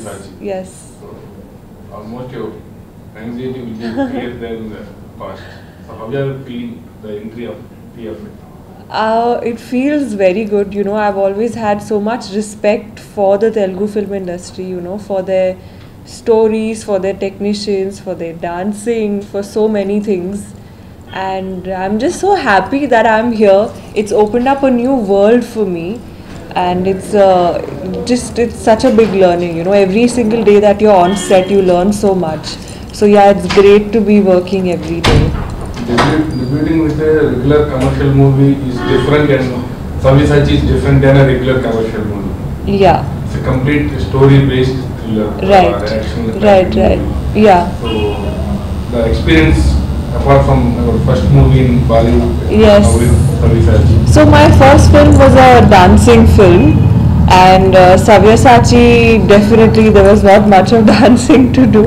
Sabyasachi. Yes. So almost your anxiety will be greater than the past. So how you are feeling the entry of TFI? It feels very good. You know, I've always had so much respect for the Telugu film industry, you know, for their stories, for their technicians, for their dancing, for so many things. And I'm just so happy that I'm here. It's opened up a new world for me. And it's such a big learning, you know. Every single day that you're on set, you learn so much. So yeah, it's great to be working every day. Debuting with a regular commercial movie is different, and Sabyasachi is different than a regular commercial movie. Yeah. It's a complete story-based thriller. Right. Action. Right. Yeah. So the experience, apart from our first movie in Bollywood, Yes. with Sabyasachi. So my first film was a dancing film, and Sabyasachi, definitely there was not much of dancing to do,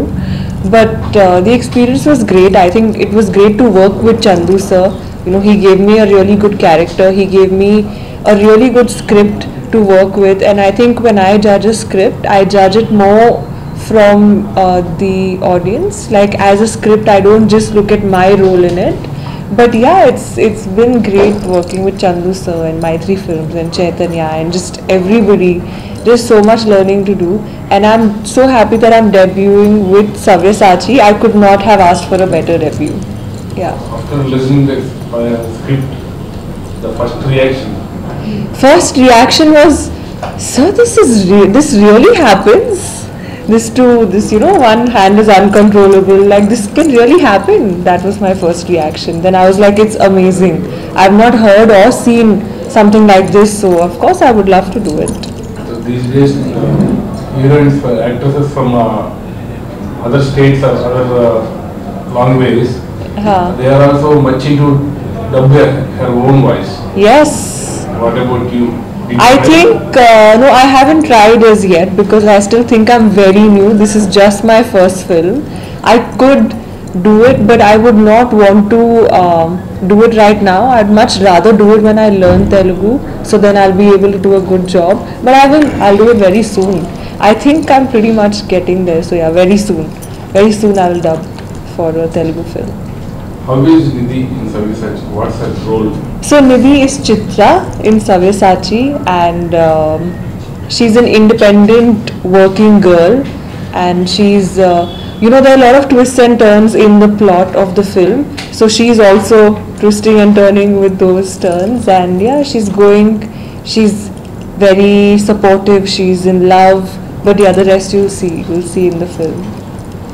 but the experience was great. I think it was great to work with Chandu sir. You know, he gave me a really good character. He gave me a really good script to work with, and I think when I judge a script, I judge it more from the audience. Like as a script, I don't just look at my role in it. But yeah, it's been great working with Chandu sir and Maitri Films and Chaitanya and just everybody. There's so much learning to do, and I'm so happy that I'm debuting with Sabyasachi. I could not have asked for a better debut. Yeah. After listening the script, the first reaction. First reaction was, sir, this really happens. This, you know, one hand is uncontrollable. Like this can really happen. That was my first reaction. Then I was like, it's amazing. I've not heard or seen something like this, so of course I would love to do it. So these days, heroines, actresses from other states or other languages, they are also much into dub her own voice. Yes. What about you? I think, no, I haven't tried as yet because I still think I'm very new. This is just my first film. I could do it, but I would not want to do it right now. I'd much rather do it when I learn Telugu, so then I'll be able to do a good job. But I'll do it very soon. I think I'm pretty much getting there, so yeah, very soon. Very soon I will dub for a Telugu film. How is Nidhi in Sabyasachi? What's her role? So Nidhi is Chitra in Sabyasachi, and she's an independent working girl, and she's you know, there are a lot of twists and turns in the plot of the film, so she's also twisting and turning with those turns, and yeah, she's very supportive, she's in love, but yeah, the rest you'll see in the film.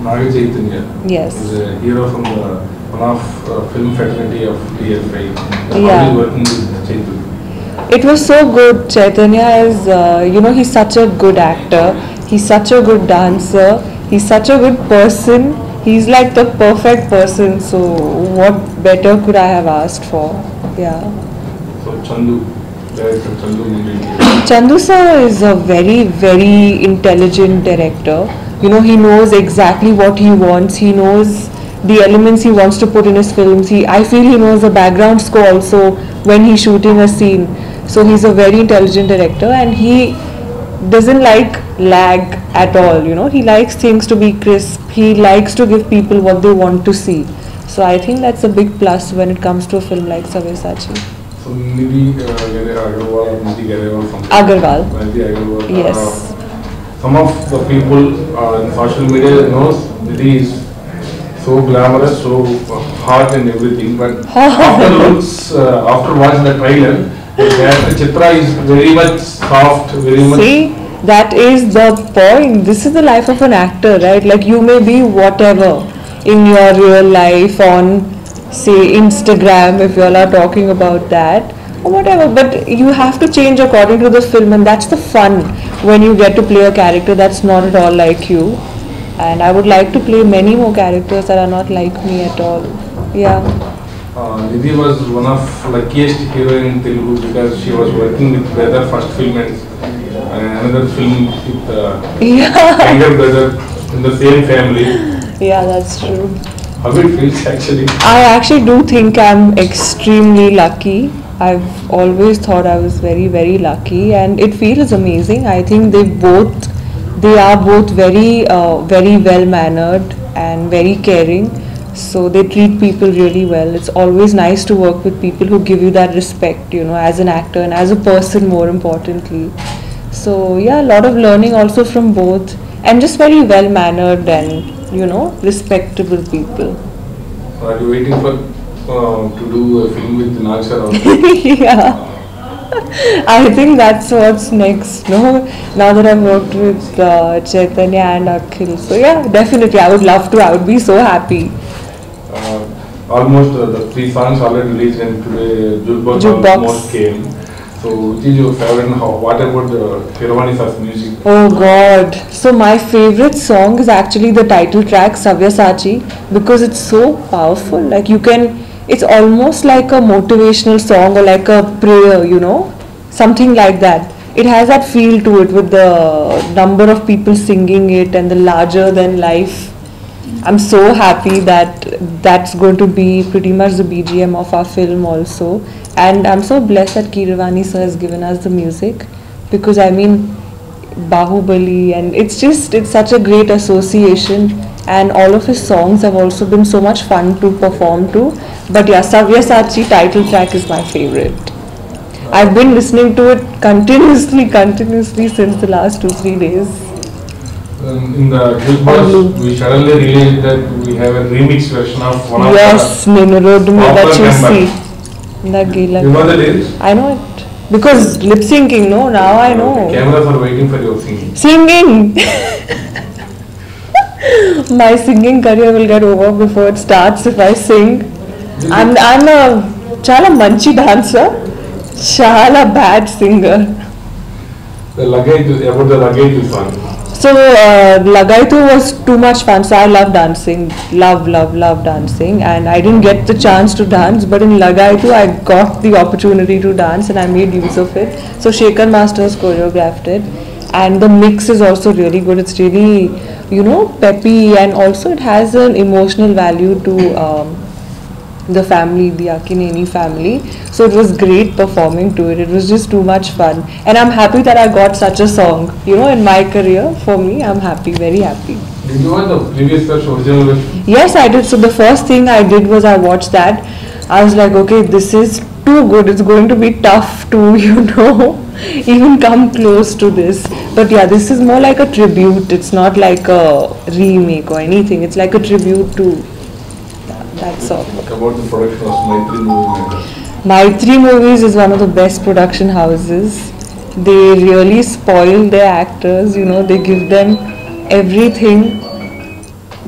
Naga Chaitanya. Yes. Is a hero from one of film fraternity of TFI. Yeah. How is working with Chaitanya? It was so good. Chaitanya is, you know, he's such a good actor. He's such a good dancer. He's such a good person. He's like the perfect person. So what better could I have asked for? Yeah. So Chandu, director Chandu Mundri. Chandu sir is a very, very intelligent director. You know, he knows exactly what he wants. He knows the elements he wants to put in his films. I feel he knows the background score also when he's shooting a scene. So he's a very intelligent director, and he doesn't like lag at all. You know, he likes things to be crisp. He likes to give people what they want to see. So I think that's a big plus when it comes to a film like Sabyasachi. So Nidhi Agarwal or Nidhi Agarwal from Agarwal. Nidhi Agarwal. Yes. Some of the people in social media knows Nidhi is so glamorous, so hot and everything, but after watching the trailer, the character Chitra is very much soft, very much. See, that is the point. This is the life of an actor, right? Like you may be whatever in your real life on, say, Instagram, if you all are talking about that, or whatever, but you have to change according to the film, and that's the fun when you get to play a character that's not at all like you. And I would like to play many more characters that are not like me at all. Yeah. Nidhi was one of luckiest heroine in Telugu because she was working with brother first film and another film with younger brother in the same family. Yeah, that's true. How it feels actually? I actually do think I'm extremely lucky. I've always thought I was very, very lucky, and it feels amazing. I think they both They are both very well mannered and very caring. So they treat people really well. It's always nice to work with people who give you that respect, as an actor and as a person, more importantly. So yeah, a lot of learning also from both, and just very well mannered and respectable people. So are you waiting for to do a film with Naksha also? Yeah. I think that's what's next, no? Now that I've worked with Chaitanya and Akhil. So yeah, definitely, I would love to. I would be so happy. Almost the three songs already released and today Jukebox Jukebox. almost came. So which is your favorite and what about Keeravani Sir's music? Oh God. So my favorite song is actually the title track, Sabyasachi, because it's so powerful. Like it's almost like a motivational song or like a prayer, something like that. It has that feel to it with the number of people singing it and the larger than life. I'm so happy that that's going to be pretty much the BGM of our film also. And I'm so blessed that Keeravani sir has given us the music, because I mean, Bahubali, and it's such a great association, and all of his songs have also been so much fun to perform to. But yeah, Sabyasachi title track is my favorite. I've been listening to it continuously since the last 2-3 days. In the Jukebox, we suddenly realized that we have a remix version of one Yes, of Ninu Popular Chusi. the. You know the lyrics? I know it. Because lip syncing, no? Now I know. Cameras are waiting for your singing. Singing! My singing career will get over before it starts if I sing. I'm a chala manchi dancer, chala bad singer. About the luggage song. So Lagaitu was too much fun. So I love dancing, love dancing, and I didn't get the chance to dance. But in Lagaitu, I got the opportunity to dance, and I made use of it. So Shekhar Masters choreographed it, and the mix is also really good. It's really peppy, and also it has an emotional value to the family, the Akineni family. So it was great performing to it. It was just too much fun. And I'm happy that I got such a song, in my career. For me, I'm happy, very happy. Did you watch the previous version, original version? Yes, I did. So the first thing I did was I watched that. I was like, okay, this is too good. It's going to be tough to, even come close to this. But yeah, this is more like a tribute. It's not like a remake or anything. It's like a tribute to that song. About the production of Maitri movie. Maitri Movies is one of the best production houses. They really spoil their actors, they give them everything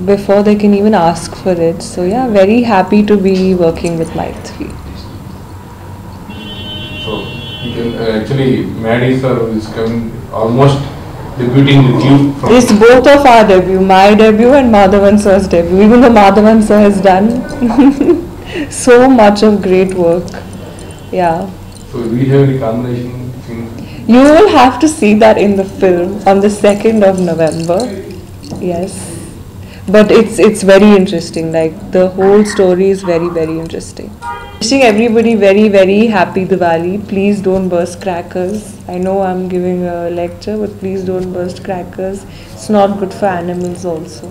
before they can even ask for it. So yeah, very happy to be working with Maitri. So you can actually Maddie sir is coming almost debuting with you. It's both of our debut, my debut and Madhavan sir's debut. Even though Madhavan sir has done so much of great work. Yeah. So we have the combination thing. You will have to see that in the film on the 2nd of November. Yes. But it's very interesting. Like the whole story is very, very interesting. Wishing everybody very, very happy Diwali. Please don't burst crackers. I know I'm giving a lecture, but please don't burst crackers. It's not good for animals also.